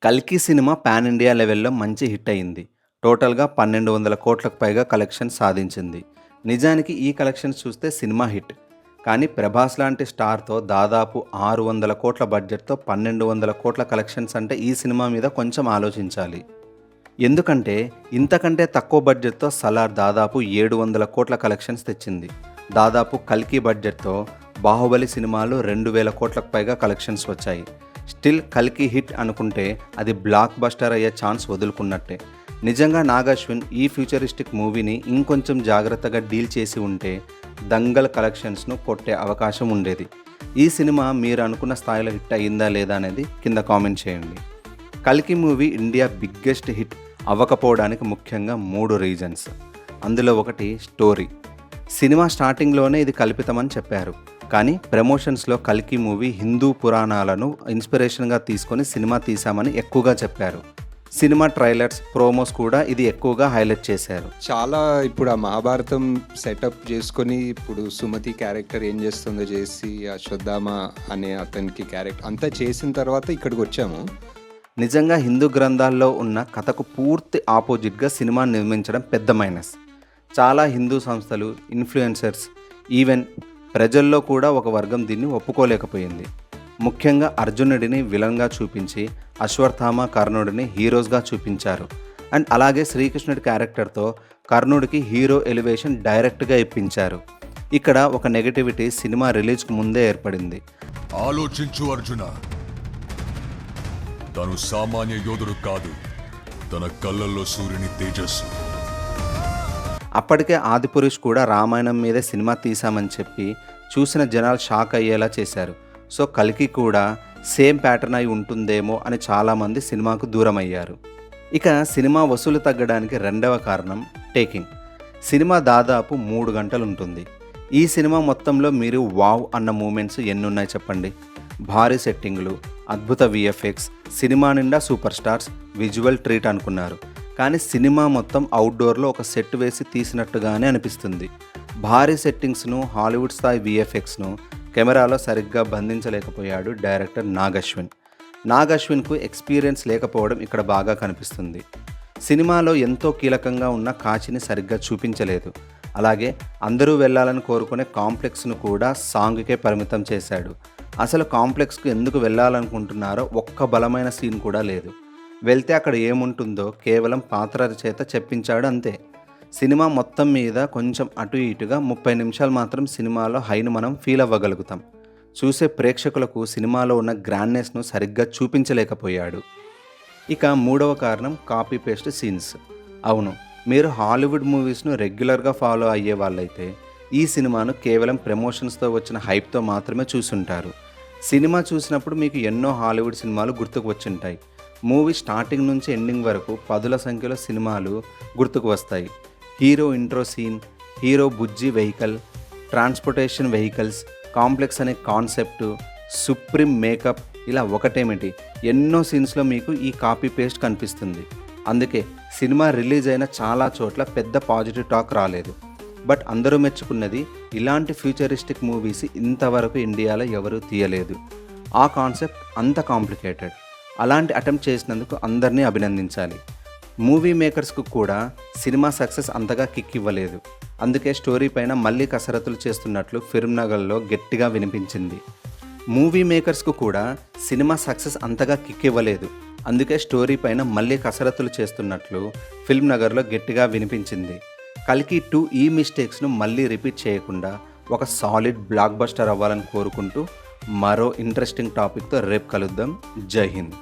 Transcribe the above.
'కల్కి' cinema pan India లెవెల్‌లో మంచి హిట్ అయింది. టోటల్‌గా 1200 కోట్లకు పైగా కలెక్షన్స్ సాధించింది. నిజానికి ఈ కలెక్షన్స్ చూస్తే సినిమా హిట్. కానీ 'ప్రభాస్' లాంటి స్టార్‌తో దాదాపు 600 కోట్ల బడ్జెట్‌తో 1200 కోట్ల కలెక్షన్స్ అంటే ఈ సినిమా మీద కొంచెం ఆలోచించాలి. ఎందుకంటే ఇంతకంటే తక్కువ బడ్జెట్‌తో 'సలార్' దాదాపు 700 కోట్ల కలెక్షన్స్ తెచ్చింది. దాదాపు 'కల్కి' బడ్జెట్‌తో 'బాహుబలి' సినిమాలు 2000 కోట్లకు పైగా కలెక్షన్స్ వచ్చాయి. స్టిల్ 'కల్కి' హిట్ అనుకుంటే అది బ్లాక్ బస్టర్ అయ్యే ఛాన్స్ వదులుకున్నట్టే. నిజంగా నాగ్ అశ్విన్ ఈ ఫ్యూచరిస్టిక్ మూవీని ఇంకొంచెం జాగ్రత్తగా డీల్ చేసి ఉంటే 'దంగల్' కలెక్షన్స్ను కొట్టే అవకాశం ఉండేది. ఈ సినిమా మీరు అనుకున్న స్థాయిలో హిట్ అయ్యిందా లేదా అనేది కింద కామెంట్ చేయండి. 'కల్కి' మూవీ ఇండియా బిగ్గెస్ట్ హిట్ అవ్వకపోవడానికి ముఖ్యంగా 3 రీజన్స్. అందులో ఒకటి స్టోరీ. సినిమా స్టార్టింగ్లోనే ఇది కల్పితమని చెప్పారు. కానీ ప్రమోషన్స్లో 'కల్కి' మూవీ హిందూ పురాణాలను ఇన్స్పిరేషన్గా తీసుకొని సినిమా తీశామని ఎక్కువగా చెప్పారు. సినిమా ట్రైలర్స్, ప్రోమోస్ కూడా ఇది ఎక్కువగా హైలైట్ చేశారు. చాలా ఇప్పుడు ఆ మహాభారతం సెటప్ చేసుకొని ఇప్పుడు సుమతి క్యారెక్టర్ ఏం చేస్తుందో చేసి అశ్వత్థామ అనే అతనికి క్యారెక్టర్ అంతా చేసిన తర్వాత ఇక్కడికి వచ్చాము. నిజంగా హిందూ గ్రంథాల్లో ఉన్న కథకు పూర్తి ఆపోజిట్గా సినిమా నిర్మించడం పెద్ద మైనస్. చాలా హిందూ సంస్థలు, ఇన్ఫ్లుయెన్సర్స్, ఈవెన్ ప్రజల్లో కూడా ఒక వర్గం దీన్ని ఒప్పుకోలేకపోయింది. ముఖ్యంగా అర్జునుడిని విలన్గా చూపించి అశ్వత్థామ, కర్ణుడిని హీరోస్గా చూపించారు. అండ్ అలాగే శ్రీకృష్ణుడి క్యారెక్టర్తో కర్ణుడికి హీరో ఎలివేషన్ డైరెక్ట్గా ఇప్పించారు. ఇక్కడ ఒక నెగటివిటీ సినిమా రిలీజ్కు ముందే ఏర్పడింది. ఆలోచించు అర్జున, తను సామాన్య యోధుడు కాదు, తన కళ్ళల్లో సూర్యుని తేజస్సు. అప్పటికే ఆదిపురుష్ కూడా రామాయణం మీదే సినిమా తీశామని చెప్పి చూసిన జనాలు షాక్ అయ్యేలా చేశారు. సో 'కల్కి' కూడా సేమ్ ప్యాటర్న్ అయి ఉంటుందేమో అని చాలామంది సినిమాకు దూరం అయ్యారు. ఇక సినిమా వసూలు తగ్గడానికి రెండవ కారణం టేకింగ్. సినిమా దాదాపు 3 గంటలు ఉంటుంది. ఈ సినిమా మొత్తంలో మీరు వావ్ అన్న మూమెంట్స్ ఎన్నున్నాయి చెప్పండి. భారీ సెట్టింగ్లు, అద్భుత విఎఫ్ఎక్స్, సినిమా నిండా సూపర్ స్టార్స్, విజువల్ ట్రీట్ అనుకున్నారు. కానీ సినిమా మొత్తం అవుట్డోర్లో ఒక సెట్ వేసి తీసినట్టుగానే అనిపిస్తుంది. భారీ సెట్టింగ్స్ను, హాలీవుడ్ స్థాయి విఎఫ్ఎక్స్ను కెమెరాలో సరిగ్గా బంధించలేకపోయాడు డైరెక్టర్ నాగ్ అశ్విన్. నాగ్ అశ్విన్కు ఎక్స్పీరియన్స్ లేకపోవడం ఇక్కడ బాగా కనిపిస్తుంది. సినిమాలో ఎంతో కీలకంగా ఉన్న కాచిని సరిగ్గా చూపించలేదు. అలాగే అందరూ వెళ్ళాలని కోరుకునే కాంప్లెక్స్ను కూడా సాంగ్కే పరిమితం చేశాడు. అసలు కాంప్లెక్స్కు ఎందుకు వెళ్ళాలనుకుంటున్నారో ఒక్క బలమైన సీన్ కూడా లేదు. వెళ్తే అక్కడ ఏముంటుందో కేవలం పాత్రల చేత చెప్పించాడు అంతే. సినిమా మొత్తం మీద కొంచెం అటు ఇటుగా 30 నిమిషాలు మాత్రం సినిమాలో హైను మనం ఫీల్ అవ్వగలుగుతాం. చూసే ప్రేక్షకులకు సినిమాలో ఉన్న గ్రాండ్నెస్ను సరిగ్గా చూపించలేకపోయాడు. ఇక మూడవ కారణం కాపీ పేస్ట్ సీన్స్. అవును, మీరు హాలీవుడ్ మూవీస్ను రెగ్యులర్గా ఫాలో అయ్యే వాళ్ళైతే ఈ సినిమాను కేవలం ప్రమోషన్స్తో వచ్చిన హైప్తో మాత్రమే చూసుంటారు. సినిమా చూసినప్పుడు మీకు ఎన్నో హాలీవుడ్ సినిమాలు గుర్తుకు వచ్చుంటాయి. మూవీ స్టార్టింగ్ నుంచి ఎండింగ్ వరకు పదుల సంఖ్యలో సినిమాలు గుర్తుకు వస్తాయి. హీరో ఇంట్రో సీన్, హీరో బుజ్జి వెహికల్, ట్రాన్స్పోర్టేషన్ వెహికల్స్, కాంప్లెక్స్ అనే కాన్సెప్టు, సుప్రీం మేకప్, ఇలా ఒకటేమిటి ఎన్నో సీన్స్లో మీకు ఈ కాపీ పేస్ట్ కనిపిస్తుంది. అందుకే సినిమా రిలీజ్ అయిన చాలా చోట్ల పెద్ద పాజిటివ్ టాక్ రాలేదు. బట్ అందరూ మెచ్చుకున్నది ఇలాంటి ఫ్యూచరిస్టిక్ మూవీస్ ఇంతవరకు ఇండియాలో ఎవరూ తీయలేదు. ఆ కాన్సెప్ట్ అంత కాంప్లికేటెడ్. అలాంటి అటెంప్ట్ చేసినందుకు అందరినీ అభినందించాలి. మూవీ మేకర్స్కు కూడా సినిమా సక్సెస్ అంతగా కిక్ ఇవ్వలేదు. అందుకే స్టోరీ పైన మళ్ళీ కసరత్తులు చేస్తున్నట్లు ఫిల్మ్ నగర్లో గట్టిగా వినిపించింది. మూవీ మేకర్స్కు కూడా సినిమా సక్సెస్ అంతగా కిక్ ఇవ్వలేదు. అందుకే స్టోరీ పైన మళ్ళీ కసరత్తులు చేస్తున్నట్లు ఫిల్మ్ నగర్లో గట్టిగా వినిపించింది. 'కల్కి 2' ఈ మిస్టేక్స్ను మళ్ళీ రిపీట్ చేయకుండా ఒక సాలిడ్ బ్లాక్ బస్టర్ అవ్వాలని కోరుకుంటూ మరో ఇంట్రెస్టింగ్ టాపిక్తో రేపు కలుద్దాం. జై హింద్.